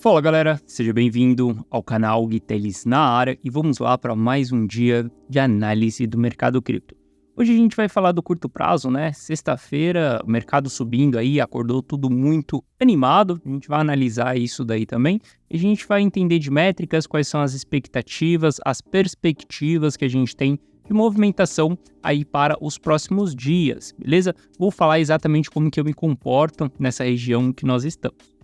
Fala galera, seja bem-vindo ao canal Guitelis na área e vamos lá para mais um dia de análise do mercado cripto. Hoje a gente vai falar do curto prazo, né? Sexta-feira, o mercado subindo aí, acordou tudo muito animado, a gente vai analisar isso daí também e a gente vai entender de métricas, quais são as expectativas, as perspectivas que a gente tem de movimentação aí para os próximos dias, beleza? Vou falar exatamente como que eu me comporto nessa região que nós estamos.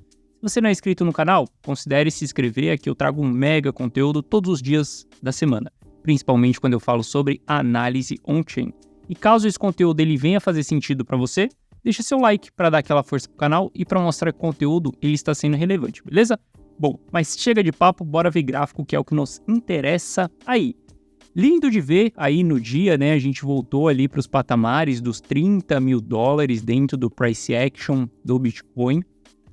Se você não é inscrito no canal, considere se inscrever, aqui eu trago um mega conteúdo todos os dias da semana, principalmente quando eu falo sobre análise on-chain. E caso esse conteúdo ele venha fazer sentido para você, deixa seu like para dar aquela força pro canal e para mostrar que o conteúdo ele está sendo relevante, beleza? Bom, mas chega de papo, bora ver gráfico que é o que nos interessa aí. Lindo de ver aí no dia, né? A gente voltou ali para os patamares dos $30 mil dentro do price action do Bitcoin.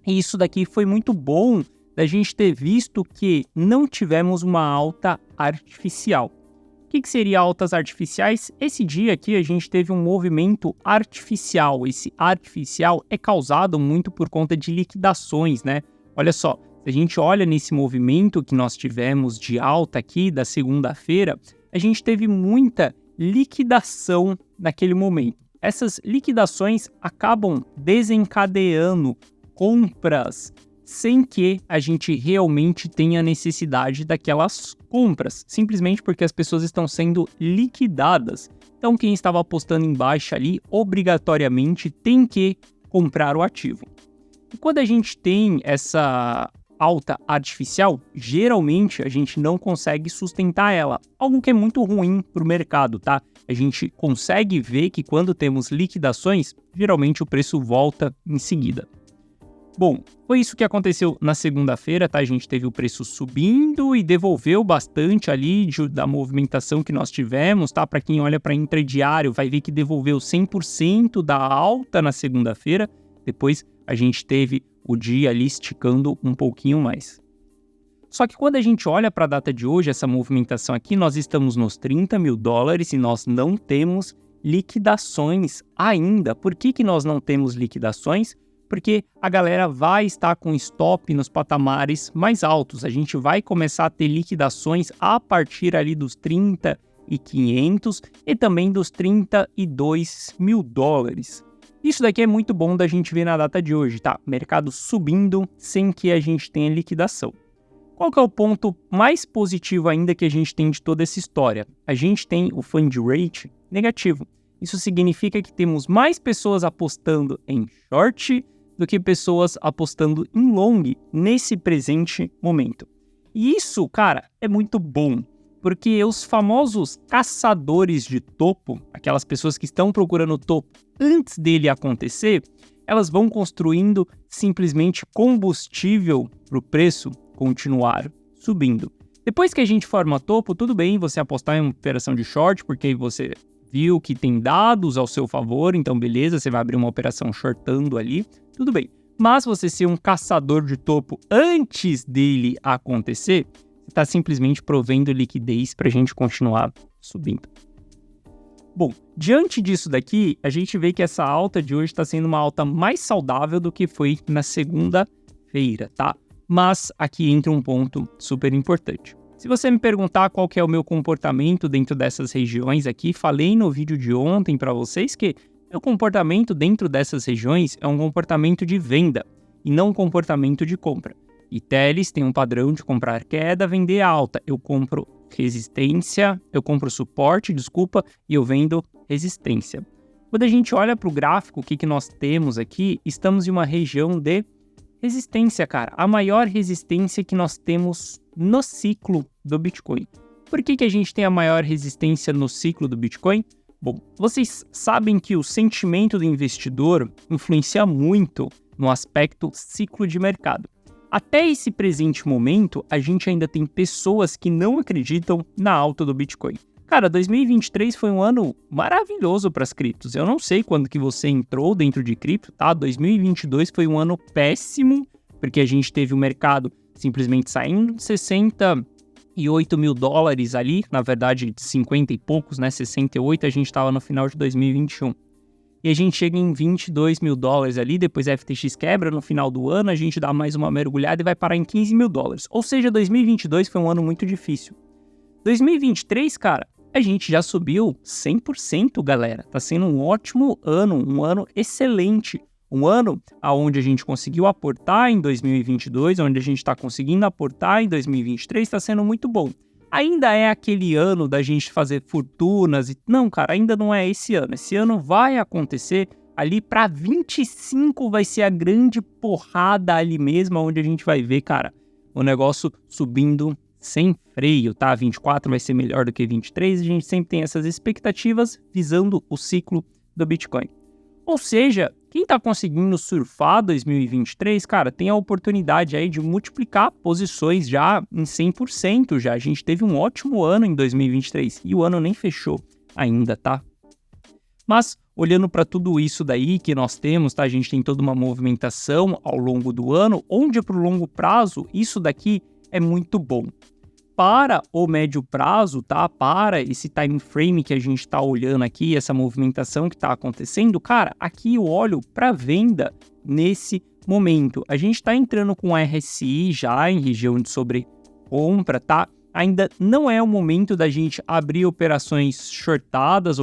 E isso daqui foi muito bom da gente ter visto que não tivemos uma alta artificial. O que seria altas artificiais? Esse dia aqui a gente teve um movimento artificial. Esse artificial é causado muito por conta de liquidações, né? Olha só, se a gente olha nesse movimento que nós tivemos de alta aqui da segunda-feira, a gente teve muita liquidação naquele momento. Essas liquidações acabam desencadeando compras sem que a gente realmente tenha necessidade daquelas compras, simplesmente porque as pessoas estão sendo liquidadas. Então, quem estava apostando em baixa ali, obrigatoriamente tem que comprar o ativo. E quando a gente tem essa alta artificial, geralmente a gente não consegue sustentar ela, algo que é muito ruim para o mercado, tá? A gente consegue ver que quando temos liquidações, geralmente o preço volta em seguida. Bom, foi isso que aconteceu na segunda-feira, tá? A gente teve o preço subindo e devolveu bastante ali da movimentação que nós tivemos, tá? Para quem olha para intradiário, vai ver que devolveu 100% da alta na segunda-feira. Depois a gente teve o dia ali esticando um pouquinho mais. Só que quando a gente olha para a data de hoje, essa movimentação aqui, nós estamos nos $30 mil e nós não temos liquidações ainda. Por que nós não temos liquidações? Porque a galera vai estar com stop nos patamares mais altos. A gente vai começar a ter liquidações a partir ali dos 30.500 e também dos $32 mil. Isso daqui é muito bom da gente ver na data de hoje, tá? Mercado subindo sem que a gente tenha liquidação. Qual que é o ponto mais positivo ainda que a gente tem de toda essa história? A gente tem o fund rate negativo. Isso significa que temos mais pessoas apostando em short do que pessoas apostando em long nesse presente momento. E isso, cara, é muito bom, porque os famosos caçadores de topo, aquelas pessoas que estão procurando o topo antes dele acontecer, elas vão construindo simplesmente combustível para o preço continuar subindo. Depois que a gente forma topo, tudo bem você apostar em uma operação de short, porque aí você viu que tem dados ao seu favor, então beleza, você vai abrir uma operação shortando ali, tudo bem. Mas você ser um caçador de topo antes dele acontecer, você está simplesmente provendo liquidez para a gente continuar subindo. Bom, diante disso daqui, a gente vê que essa alta de hoje está sendo uma alta mais saudável do que foi na segunda-feira, tá? Mas aqui entra um ponto super importante. Se você me perguntar qual que é o meu comportamento dentro dessas regiões aqui, falei no vídeo de ontem para vocês que meu comportamento dentro dessas regiões é um comportamento de venda e não um comportamento de compra. E Teles tem um padrão de comprar queda, vender alta. Eu compro resistência, eu compro suporte, e eu vendo resistência. Quando a gente olha para o gráfico, o que nós temos aqui, estamos em uma região de resistência, cara. A maior resistência que nós temos no ciclo do Bitcoin. Por que a gente tem a maior resistência no ciclo do Bitcoin? Bom, vocês sabem que o sentimento do investidor influencia muito no aspecto ciclo de mercado. Até esse presente momento, a gente ainda tem pessoas que não acreditam na alta do Bitcoin. Cara, 2023 foi um ano maravilhoso para as criptos. Eu não sei quando que você entrou dentro de cripto, tá? 2022 foi um ano péssimo, porque a gente teve o mercado simplesmente saindo de $68 mil ali, na verdade 50 e poucos, né? 68 a gente estava no final de 2021. e a gente chega em 22 mil dólares ali, depois a FTX quebra no final do ano, a gente dá mais uma mergulhada e vai parar em 15 mil dólares. Ou seja, 2022 foi um ano muito difícil. 2023, cara, a gente já subiu 100%, galera. Tá sendo um ótimo ano, um ano excelente. Um ano onde a gente conseguiu aportar em 2022, onde a gente está conseguindo aportar em 2023, está sendo muito bom. Ainda é aquele ano da gente fazer fortunas e... Não, cara, ainda não é esse ano. Esse ano vai acontecer ali para 25, vai ser a grande porrada ali mesmo, onde a gente vai ver, cara, o negócio subindo sem freio, tá? 24 vai ser melhor do que 23, a gente sempre tem essas expectativas visando o ciclo do Bitcoin. Ou seja, quem tá conseguindo surfar 2023, cara, tem a oportunidade aí de multiplicar posições já em 100% já. A gente teve um ótimo ano em 2023 e o ano nem fechou ainda, tá? Mas, olhando para tudo isso daí que nós temos, tá? A gente tem toda uma movimentação ao longo do ano, onde para o longo prazo, isso daqui é muito bom. Para o médio prazo, tá? Para esse time frame que a gente está olhando aqui, essa movimentação que está acontecendo, cara, aqui eu olho para venda nesse momento. A gente está entrando com a RSI já em região de sobrecompra, tá? Ainda não é o momento da gente abrir operações shortadas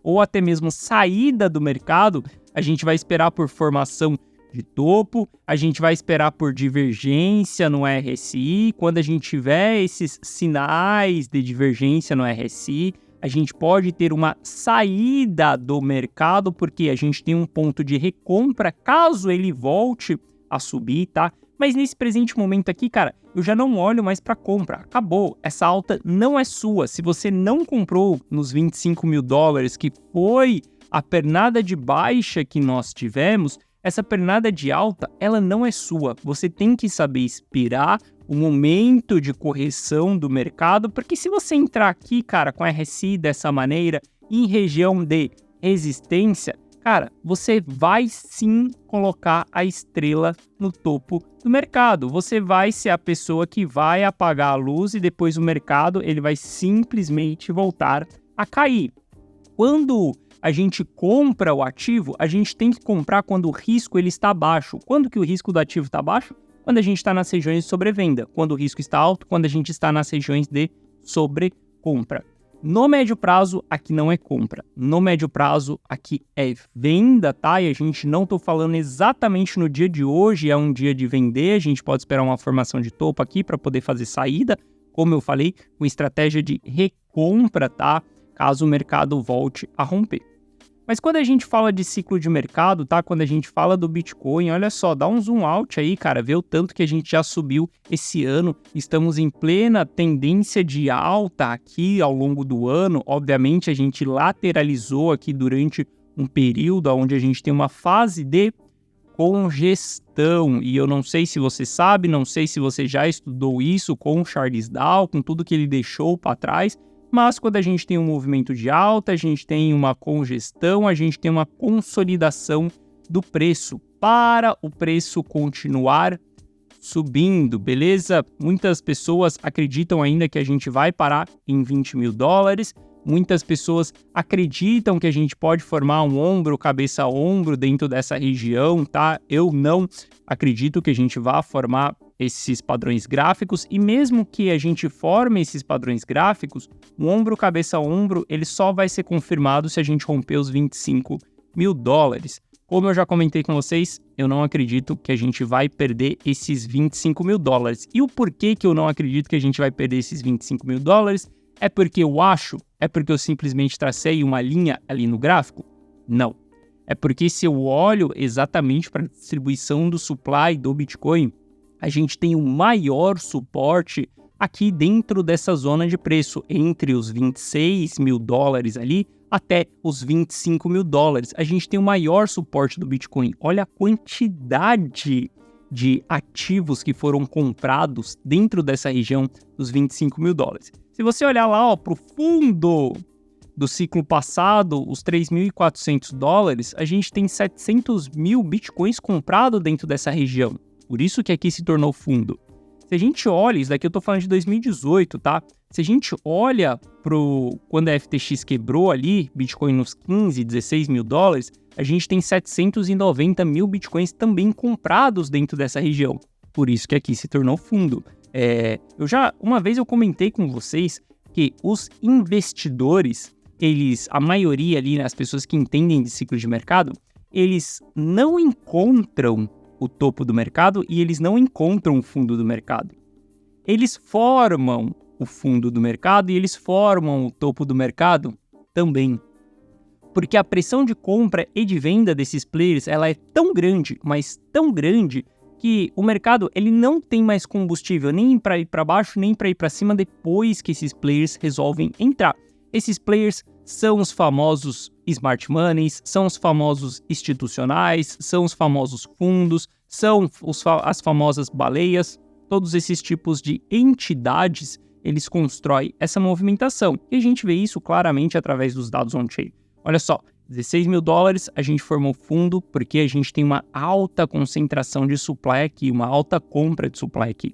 ou até mesmo saída do mercado. A gente vai esperar por formação de topo, a gente vai esperar por divergência no RSI. Quando a gente tiver esses sinais de divergência no RSI, a gente pode ter uma saída do mercado, porque a gente tem um ponto de recompra caso ele volte a subir, tá? Mas nesse presente momento aqui, cara, eu já não olho mais para compra. Acabou. Essa alta não é sua. Se você não comprou nos 25 mil dólares, que foi a pernada de baixa que nós tivemos, essa pernada de alta, ela não é sua. Você tem que saber esperar o momento de correção do mercado, porque se você entrar aqui, cara, com a RSI dessa maneira, em região de resistência, cara, você vai sim colocar a estrela no topo do mercado. Você vai ser a pessoa que vai apagar a luz e depois o mercado ele vai simplesmente voltar a cair. Quando a gente compra o ativo, a gente tem que comprar quando o risco ele está baixo. Quando que o risco do ativo está baixo? Quando a gente está nas regiões de sobrevenda. Quando o risco está alto, quando a gente está nas regiões de sobrecompra. No médio prazo, aqui não é compra. No médio prazo, aqui é venda, tá? E a gente não tô falando exatamente no dia de hoje, é um dia de vender. A gente pode esperar uma formação de topo aqui para poder fazer saída, como eu falei, com estratégia de recompra, tá? Caso o mercado volte a romper. Mas quando a gente fala de ciclo de mercado, tá? Quando a gente fala do Bitcoin, olha só, dá um zoom out aí, cara, vê o tanto que a gente já subiu esse ano. Estamos em plena tendência de alta aqui ao longo do ano. Obviamente, a gente lateralizou aqui durante um período onde a gente tem uma fase de congestão. E eu não sei se você sabe, não sei se você já estudou isso com o Charles Dow, com tudo que ele deixou para trás. Mas quando a gente tem um movimento de alta, a gente tem uma congestão, a gente tem uma consolidação do preço para o preço continuar subindo, beleza? Muitas pessoas acreditam ainda que a gente vai parar em 20 mil dólares. Muitas pessoas acreditam que a gente pode formar um ombro, cabeça a ombro dentro dessa região, tá? Eu não acredito que a gente vá formar esses padrões gráficos, e mesmo que a gente forme esses padrões gráficos, o ombro, cabeça a ombro, ele só vai ser confirmado se a gente romper os 25 mil dólares. Como eu já comentei com vocês, eu não acredito que a gente vai perder esses 25 mil dólares. E o porquê que eu não acredito que a gente vai perder esses 25 mil dólares? É porque eu acho? É porque eu simplesmente tracei uma linha ali no gráfico? Não. É porque se eu olho exatamente para a distribuição do supply do Bitcoin, a gente tem o maior suporte aqui dentro dessa zona de preço, entre os 26 mil dólares ali até os 25 mil dólares. A gente tem o maior suporte do Bitcoin. Olha a quantidade de ativos que foram comprados dentro dessa região dos 25 mil dólares. Se você olhar lá para o fundo do ciclo passado, os 3.400 dólares, a gente tem 700 mil Bitcoins comprados dentro dessa região. Por isso que aqui se tornou fundo. Se a gente olha, isso daqui eu tô falando de 2018, tá? Se a gente olha quando a FTX quebrou ali, Bitcoin nos 15, 16 mil dólares, a gente tem 790 mil Bitcoins também comprados dentro dessa região. Por isso que aqui se tornou fundo. Uma vez eu comentei com vocês que os investidores, a maioria ali, né, as pessoas que entendem de ciclo de mercado, eles não encontram o topo do mercado e eles não encontram o fundo do mercado. Eles formam o fundo do mercado e eles formam o topo do mercado também. Porque a pressão de compra e de venda desses players, ela é tão grande, mas tão grande, que o mercado ele não tem mais combustível nem para ir para baixo, nem para ir para cima depois que esses players resolvem entrar. Esses players são os famosos smart moneys, são os famosos institucionais, são os famosos fundos, são as famosas baleias. Todos esses tipos de entidades, eles constroem essa movimentação. E a gente vê isso claramente através dos dados on-chain. Olha só, 16 mil dólares, a gente formou fundo porque a gente tem uma alta concentração de supply aqui, uma alta compra de supply aqui.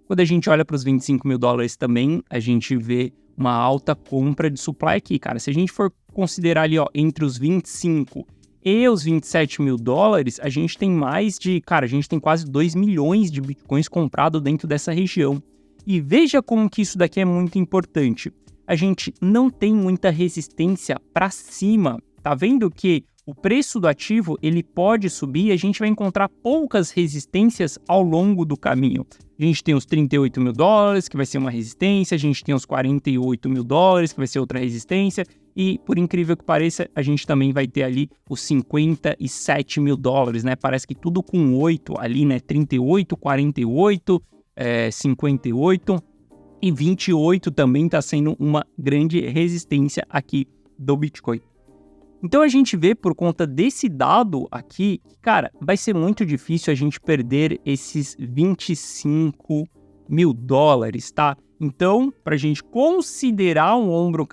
Quando a gente olha para os 25 mil dólares também, a gente vê uma alta compra de supply aqui, cara. Se a gente for considerar ali, ó, entre os 25 e os 27 mil dólares, a gente tem a gente tem quase 2 milhões de bitcoins comprados dentro dessa região. E veja como que isso daqui é muito importante. A gente não tem muita resistência para cima. Tá vendo que o preço do ativo ele pode subir e a gente vai encontrar poucas resistências ao longo do caminho. A gente tem os 38 mil dólares, que vai ser uma resistência, a gente tem os 48 mil dólares, que vai ser outra resistência, e por incrível que pareça, a gente também vai ter ali os 57 mil dólares, né? Parece que tudo com 8 ali, né? 38, 48, 58 e 28 também está sendo uma grande resistência aqui do Bitcoin. Então a gente vê por conta desse dado aqui, cara, vai ser muito difícil a gente perder esses 25 mil dólares, tá? Então, para a gente considerar um ombro,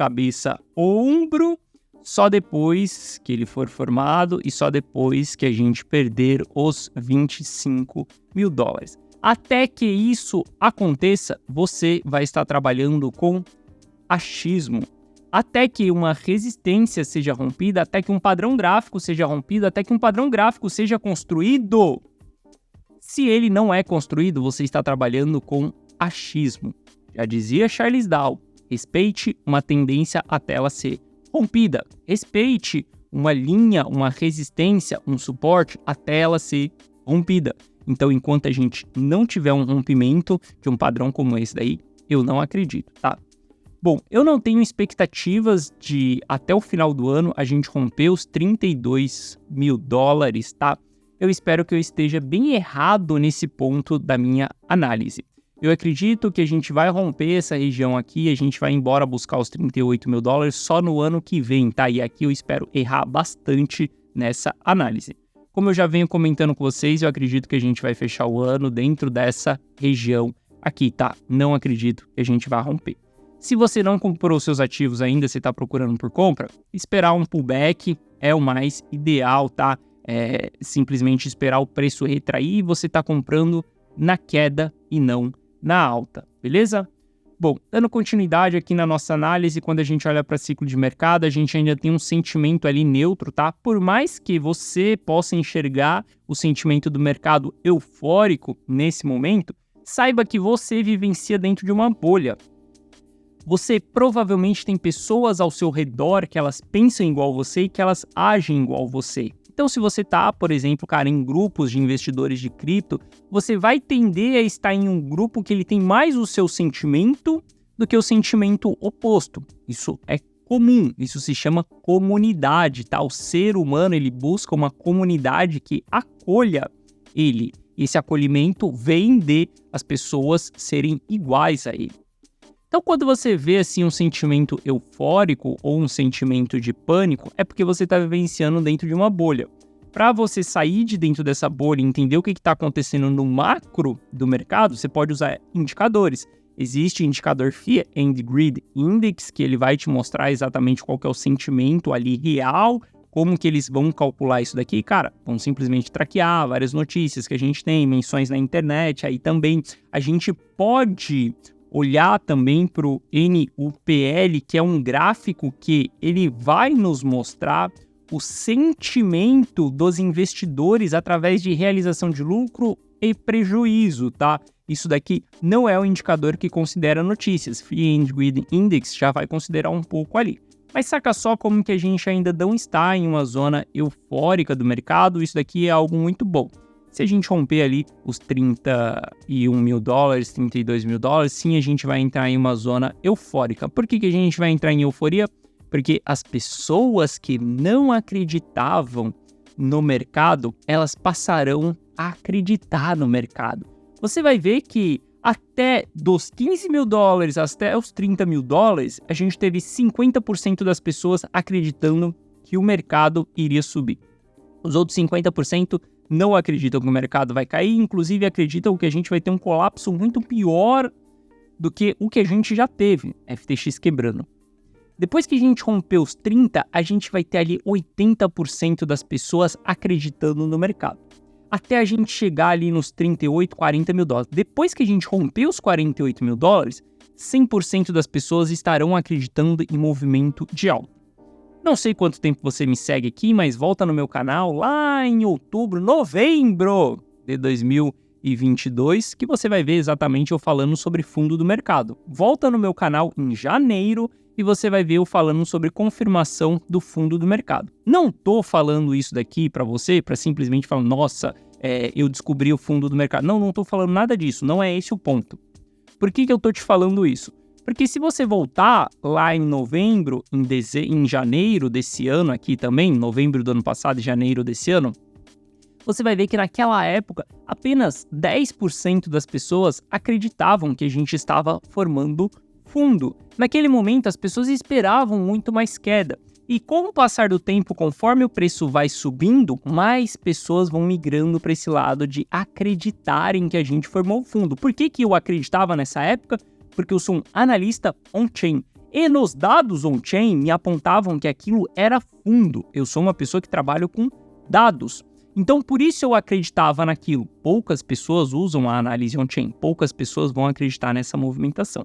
só depois que ele for formado e só depois que a gente perder os 25 mil dólares. Até que isso aconteça, você vai estar trabalhando com achismo. Até que uma resistência seja rompida, até que um padrão gráfico seja rompido, até que um padrão gráfico seja construído. Se ele não é construído, você está trabalhando com achismo. Já dizia Charles Dow, respeite uma tendência até ela ser rompida. Respeite uma linha, uma resistência, um suporte até ela ser rompida. Então, enquanto a gente não tiver um rompimento de um padrão como esse daí, eu não acredito, tá? Bom, eu não tenho expectativas de, até o final do ano, a gente romper os 32 mil dólares, tá? Eu espero que eu esteja bem errado nesse ponto da minha análise. Eu acredito que a gente vai romper essa região aqui, a gente vai embora buscar os 38 mil dólares só no ano que vem, tá? E aqui eu espero errar bastante nessa análise. Como eu já venho comentando com vocês, eu acredito que a gente vai fechar o ano dentro dessa região aqui, tá? Não acredito que a gente vai romper. Se você não comprou seus ativos ainda, você está procurando por compra, esperar um pullback é o mais ideal, tá? É simplesmente esperar o preço retrair e você está comprando na queda e não na alta, beleza? Bom, dando continuidade aqui na nossa análise, quando a gente olha para ciclo de mercado, a gente ainda tem um sentimento ali neutro, tá? Por mais que você possa enxergar o sentimento do mercado eufórico nesse momento, saiba que você vivencia dentro de uma bolha. Você provavelmente tem pessoas ao seu redor que elas pensam igual você e que elas agem igual você. Então, se você tá, por exemplo, cara, em grupos de investidores de cripto, você vai tender a estar em um grupo que ele tem mais o seu sentimento do que o sentimento oposto. Isso é comum, isso se chama comunidade, tá? O ser humano, ele busca uma comunidade que acolha ele. Esse acolhimento vem de as pessoas serem iguais a ele. Então, quando você vê assim um sentimento eufórico ou um sentimento de pânico, é porque você está vivenciando dentro de uma bolha. Para você sair de dentro dessa bolha e entender o que está acontecendo no macro do mercado, você pode usar indicadores. Existe o indicador Fear and Greed Index, que ele vai te mostrar exatamente qual que é o sentimento ali real Como que eles vão calcular isso daqui? Cara, vão simplesmente traquear várias notícias que a gente tem, menções na internet, aí também a gente pode olhar também para o NUPL, que é um gráfico que ele vai nos mostrar o sentimento dos investidores através de realização de lucro e prejuízo, tá? Isso daqui não é o indicador que considera notícias. Fear and Greed Index já vai considerar um pouco ali. Mas saca só como que a gente ainda não está em uma zona eufórica do mercado, isso daqui é algo muito bom. Se a gente romper ali os 31 mil dólares, 32 mil dólares, sim, a gente vai entrar em uma zona eufórica. Por que a gente vai entrar em euforia? Porque as pessoas que não acreditavam no mercado, elas passarão a acreditar no mercado. Você vai ver que até dos 15 mil dólares até os 30 mil dólares, a gente teve 50% das pessoas acreditando que o mercado iria subir. Os outros 50% não acreditam que o mercado vai cair, inclusive acreditam que a gente vai ter um colapso muito pior do que o que a gente já teve, FTX quebrando. Depois que a gente romper os 30, a gente vai ter ali 80% das pessoas acreditando no mercado. Até a gente chegar ali nos 38, 40 mil dólares. Depois que a gente romper os 48 mil dólares, 100% das pessoas estarão acreditando em movimento de alta. Não sei quanto tempo você me segue aqui, mas volta no meu canal lá em novembro de 2022, que você vai ver exatamente eu falando sobre fundo do mercado. Volta no meu canal em janeiro e você vai ver eu falando sobre confirmação do fundo do mercado. Não tô falando isso daqui para você, para simplesmente falar, nossa, eu descobri o fundo do mercado. Não tô falando nada disso, não é esse o ponto. Por que eu tô te falando isso? Porque se você voltar lá em novembro, em janeiro desse ano aqui também, novembro do ano passado e janeiro desse ano, você vai ver que naquela época apenas 10% das pessoas acreditavam que a gente estava formando fundo. Naquele momento as pessoas esperavam muito mais queda. E com o passar do tempo, conforme o preço vai subindo, mais pessoas vão migrando para esse lado de acreditarem que a gente formou fundo. Por que eu acreditava nessa época? Porque eu sou um analista on-chain. E nos dados on-chain me apontavam que aquilo era fundo. Eu sou uma pessoa que trabalha com dados. Então, por isso eu acreditava naquilo. Poucas pessoas usam a análise on-chain. Poucas pessoas vão acreditar nessa movimentação.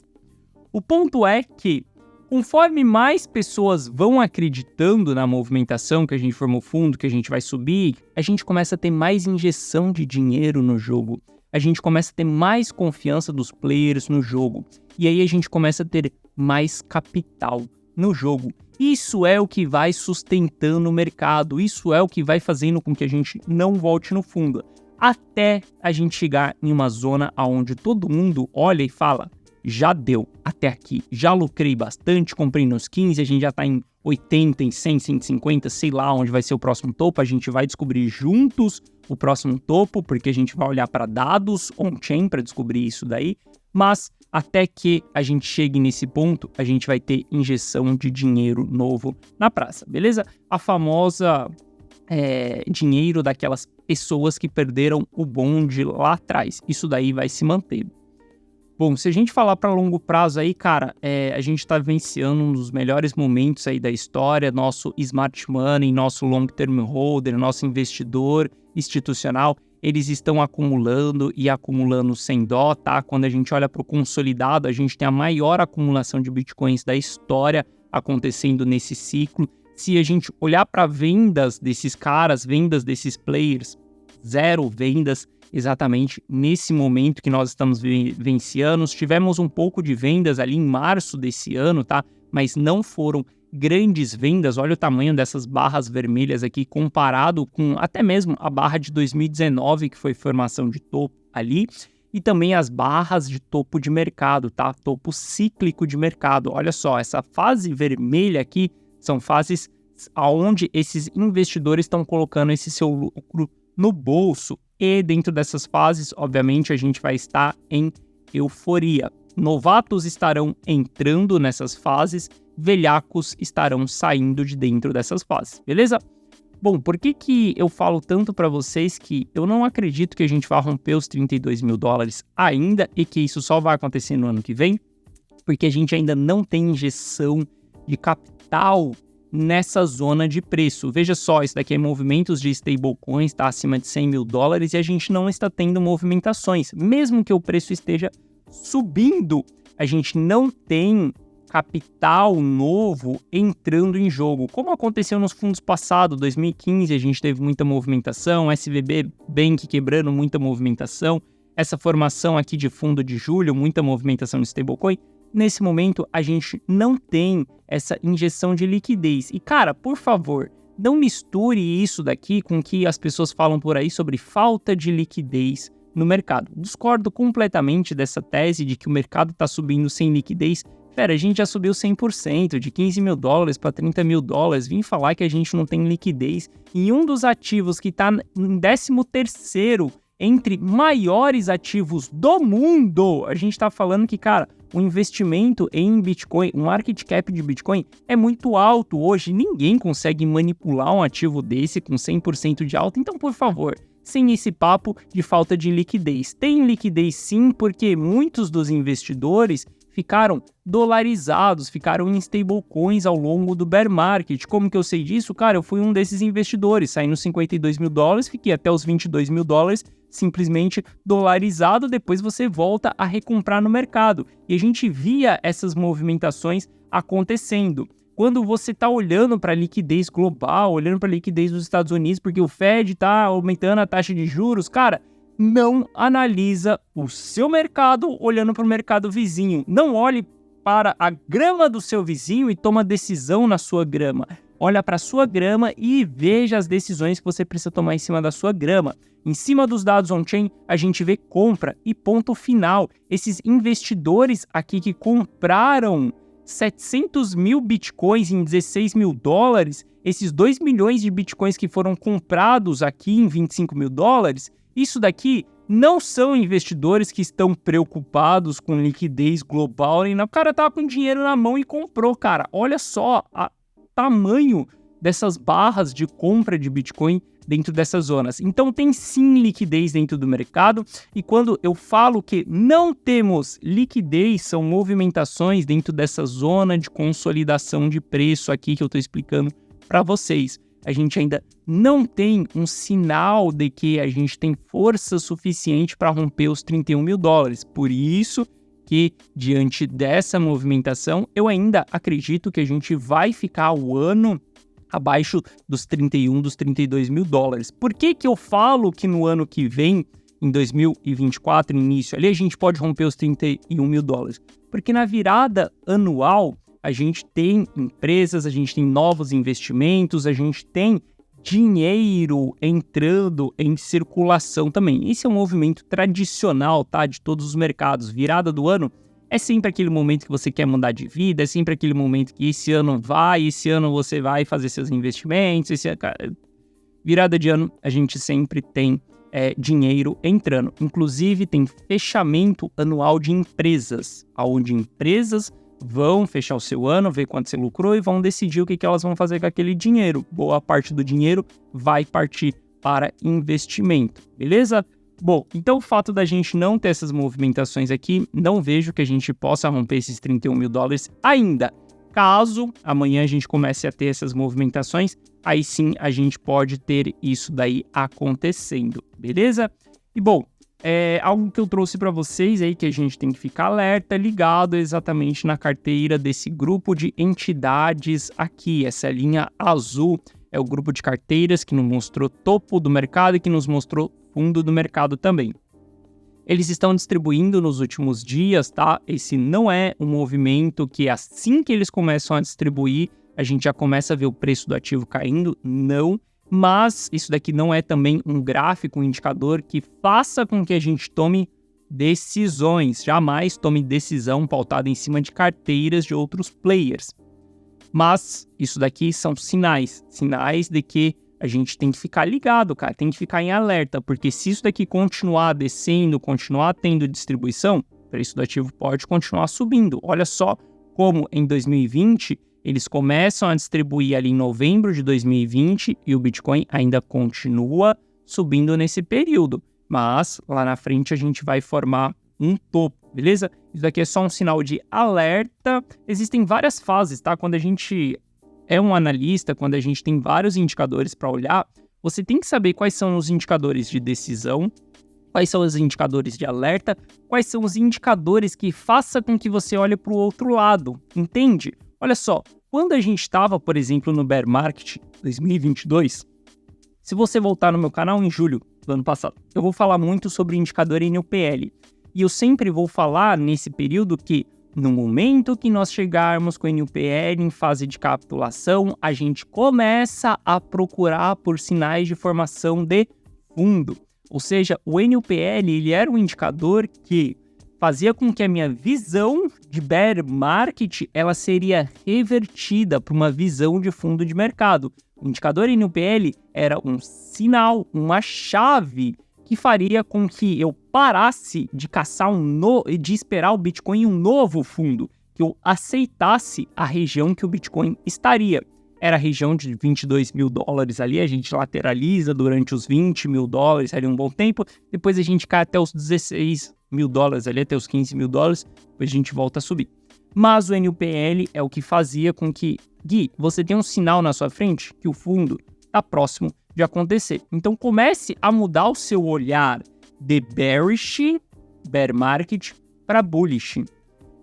O ponto é que, conforme mais pessoas vão acreditando na movimentação, que a gente formou fundo, que a gente vai subir, a gente começa a ter mais injeção de dinheiro no jogo. A gente começa a ter mais confiança dos players no jogo. E aí a gente começa a ter mais capital no jogo. Isso é o que vai sustentando o mercado. Isso é o que vai fazendo com que a gente não volte no fundo. Até a gente chegar em uma zona onde todo mundo olha e fala, já deu até aqui, já lucrei bastante, comprei nos 15, a gente já tá em 80, em 100, 150, sei lá onde vai ser o próximo topo, a gente vai descobrir juntos o próximo topo, porque a gente vai olhar para dados on-chain para descobrir isso daí, mas até que a gente chegue nesse ponto, a gente vai ter injeção de dinheiro novo na praça, beleza? A famosa dinheiro daquelas pessoas que perderam o bonde lá atrás, isso daí vai se manter. Bom, se a gente falar para longo prazo aí, cara, a gente está vivenciando um dos melhores momentos aí da história, nosso smart money, nosso long term holder, nosso investidor institucional, eles estão acumulando e acumulando sem dó, tá? Quando a gente olha para o consolidado, a gente tem a maior acumulação de bitcoins da história acontecendo nesse ciclo. Se a gente olhar para vendas desses caras, vendas desses players, zero vendas, exatamente nesse momento que nós estamos vivenciando. Tivemos um pouco de vendas ali em março desse ano, tá? Mas não foram grandes vendas. Olha o tamanho dessas barras vermelhas aqui comparado com até mesmo a barra de 2019, que foi formação de topo ali, e também as barras de topo de mercado, tá? Topo cíclico de mercado. Olha só, essa fase vermelha aqui são fases onde esses investidores estão colocando esse seu lucro no bolso. E dentro dessas fases, obviamente, a gente vai estar em euforia. Novatos estarão entrando nessas fases, velhacos estarão saindo de dentro dessas fases, beleza? Bom, por que eu falo tanto para vocês que eu não acredito que a gente vá romper os 32 mil dólares ainda e que isso só vai acontecer no ano que vem? Porque a gente ainda não tem injeção de capital nessa zona de preço. Veja só, isso daqui é movimentos de stablecoins, está acima de 100 mil dólares e a gente não está tendo movimentações. Mesmo que o preço esteja subindo, a gente não tem capital novo entrando em jogo. Como aconteceu nos fundos passados, 2015 a gente teve muita movimentação, SVB Bank quebrando, muita movimentação, essa formação aqui de fundo de julho, muita movimentação no stablecoin. Nesse momento, a gente não tem essa injeção de liquidez. E, cara, por favor, não misture isso daqui com o que as pessoas falam por aí sobre falta de liquidez no mercado. Discordo completamente dessa tese de que o mercado está subindo sem liquidez. Pera, a gente já subiu 100%, de 15 mil dólares para 30 mil dólares. Vim falar que a gente não tem liquidez. E um dos ativos que está em 13º entre maiores ativos do mundo, a gente está falando que, cara, o investimento em Bitcoin, o market cap de Bitcoin é muito alto hoje. Ninguém consegue manipular um ativo desse com 100% de alta. Então, por favor, sem esse papo de falta de liquidez. Tem liquidez sim, porque muitos dos investidores ficaram dolarizados, ficaram em stablecoins ao longo do bear market. Como que eu sei disso? Cara, eu fui um desses investidores, saí nos 52 mil dólares, fiquei até os 22 mil dólares, simplesmente dolarizado, depois você volta a recomprar no mercado. E a gente via essas movimentações acontecendo. Quando você está olhando para a liquidez global, olhando para a liquidez dos Estados Unidos, porque o Fed está aumentando a taxa de juros, cara, não analisa o seu mercado olhando para o mercado vizinho. Não olhe para a grama do seu vizinho e toma decisão na sua grama. Olha para a sua grama e veja as decisões que você precisa tomar em cima da sua grama. Em cima dos dados on-chain, a gente vê compra e ponto final. Esses investidores aqui que compraram 700 mil bitcoins em 16 mil dólares, esses 2 milhões de bitcoins que foram comprados aqui em 25 mil dólares, isso daqui não são investidores que estão preocupados com liquidez global, nem não. O cara tava com dinheiro na mão e comprou, cara. Olha só o tamanho dessas barras de compra de Bitcoin dentro dessas zonas. Então tem sim liquidez dentro do mercado, e quando eu falo que não temos liquidez, são movimentações dentro dessa zona de consolidação de preço aqui que eu estou explicando para vocês. A gente ainda não tem um sinal de que a gente tem força suficiente para romper os 31 mil dólares. Por isso que, diante dessa movimentação, eu ainda acredito que a gente vai ficar o ano abaixo dos 31, dos 32 mil dólares. Por que que eu falo que no ano que vem, em 2024, início, ali a gente pode romper os 31 mil dólares? Porque na virada anual, a gente tem empresas, a gente tem novos investimentos, a gente tem dinheiro entrando em circulação também. Esse é um movimento tradicional, tá, de todos os mercados. Virada do ano é sempre aquele momento que você quer mudar de vida, é sempre aquele momento que esse ano você vai fazer seus investimentos. Virada de ano, a gente sempre tem dinheiro entrando. Inclusive, tem fechamento anual de empresas, onde empresas vão fechar o seu ano, ver quanto você lucrou e vão decidir o que elas vão fazer com aquele dinheiro. Boa parte do dinheiro vai partir para investimento, beleza? Bom, então o fato da gente não ter essas movimentações aqui, não vejo que a gente possa romper esses 31 mil dólares ainda. Caso amanhã a gente comece a ter essas movimentações, aí sim a gente pode ter isso daí acontecendo, beleza? E bom, algo que eu trouxe para vocês aí que a gente tem que ficar alerta, ligado exatamente na carteira desse grupo de entidades aqui. Essa linha azul é o grupo de carteiras que nos mostrou topo do mercado e que nos mostrou fundo do mercado também. Eles estão distribuindo nos últimos dias, tá? Esse não é um movimento que assim que eles começam a distribuir, a gente já começa a ver o preço do ativo caindo, não. Mas isso daqui não é também um gráfico, um indicador que faça com que a gente tome decisões. Jamais tome decisão pautada em cima de carteiras de outros players. Mas isso daqui são sinais de que a gente tem que ficar ligado, cara, tem que ficar em alerta, porque se isso daqui continuar descendo, continuar tendo distribuição, o preço do ativo pode continuar subindo. Olha só como em 2020 eles começam a distribuir ali em novembro de 2020 e o Bitcoin ainda continua subindo nesse período. Mas lá na frente a gente vai formar um topo, beleza? Isso daqui é só um sinal de alerta. Existem várias fases, tá? Quando a gente é um analista, quando a gente tem vários indicadores para olhar, você tem que saber quais são os indicadores de decisão, quais são os indicadores de alerta, quais são os indicadores que façam com que você olhe para o outro lado, entende? Olha só, quando a gente estava, por exemplo, no Bear Market 2022, se você voltar no meu canal em julho do ano passado, eu vou falar muito sobre o indicador NPL. E eu sempre vou falar nesse período que, no momento que nós chegarmos com o NPL em fase de capitulação, a gente começa a procurar por sinais de formação de fundo. Ou seja, o NPL ele era um indicador que fazia com que a minha visão de bear market ela seria revertida para uma visão de fundo de mercado. O indicador NPL era um sinal, uma chave que faria com que eu parasse de caçar de esperar o Bitcoin em um novo fundo, que eu aceitasse a região que o Bitcoin estaria. Era a região de $22 mil ali, a gente lateraliza durante os $20 mil ali um bom tempo, depois a gente cai até os $16 mil ali, até os $15 mil, depois a gente volta a subir. Mas o NPL é o que fazia com que, Gui, você tem um sinal na sua frente que o fundo está próximo de acontecer. Então comece a mudar o seu olhar de bearish, bear market, para bullish.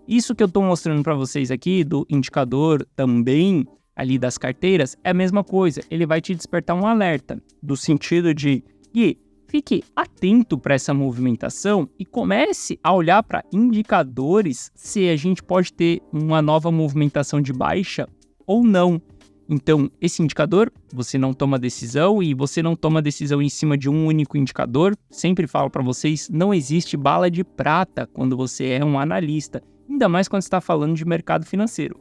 Isso que eu estou mostrando para vocês aqui do indicador também ali das carteiras é a mesma coisa. Ele vai te despertar um alerta do sentido de, Gui, fique atento para essa movimentação e comece a olhar para indicadores se a gente pode ter uma nova movimentação de baixa ou não. Então, esse indicador, você não toma decisão e você não toma decisão em cima de um único indicador. Sempre falo para vocês, não existe bala de prata quando você é um analista, ainda mais quando você está falando de mercado financeiro.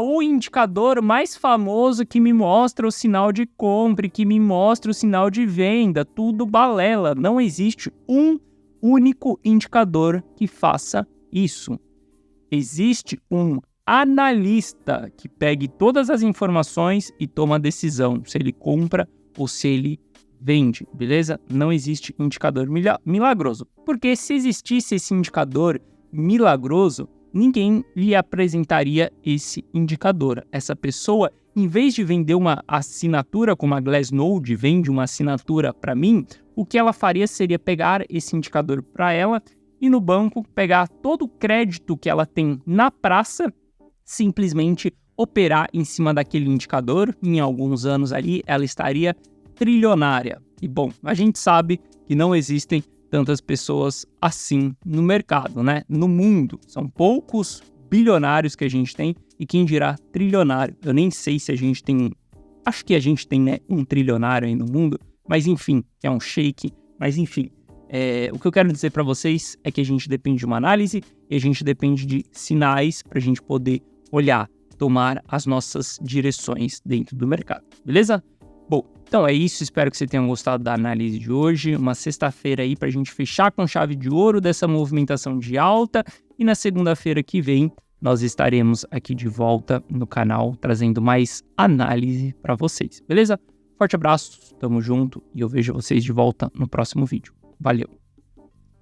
O indicador mais famoso que me mostra o sinal de compra, que me mostra o sinal de venda, tudo balela. Não existe um único indicador que faça isso. Existe um analista que pegue todas as informações e toma a decisão se ele compra ou se ele vende, beleza? Não existe indicador milagroso, porque se existisse esse indicador milagroso, ninguém lhe apresentaria esse indicador. Essa pessoa, em vez de vender uma assinatura como a Glassnode vende uma assinatura para mim, o que ela faria seria pegar esse indicador para ela e no banco pegar todo o crédito que ela tem na praça, simplesmente operar em cima daquele indicador. Em alguns anos ali, ela estaria trilionária. E bom, a gente sabe que não existem tantas pessoas assim no mercado, né? No mundo. São poucos bilionários que a gente tem e quem dirá trilionário. Eu nem sei se a gente tem... Acho que a gente tem, né, um trilionário aí no mundo, mas enfim, é um shake. Mas enfim, o que eu quero dizer para vocês é que a gente depende de uma análise e a gente depende de sinais para a gente poder olhar, tomar as nossas direções dentro do mercado, beleza? Bom, então é isso, espero que você tenha gostado da análise de hoje, uma sexta-feira aí para a gente fechar com chave de ouro dessa movimentação de alta e na segunda-feira que vem nós estaremos aqui de volta no canal trazendo mais análise para vocês, beleza? Forte abraço, tamo junto e eu vejo vocês de volta no próximo vídeo. Valeu!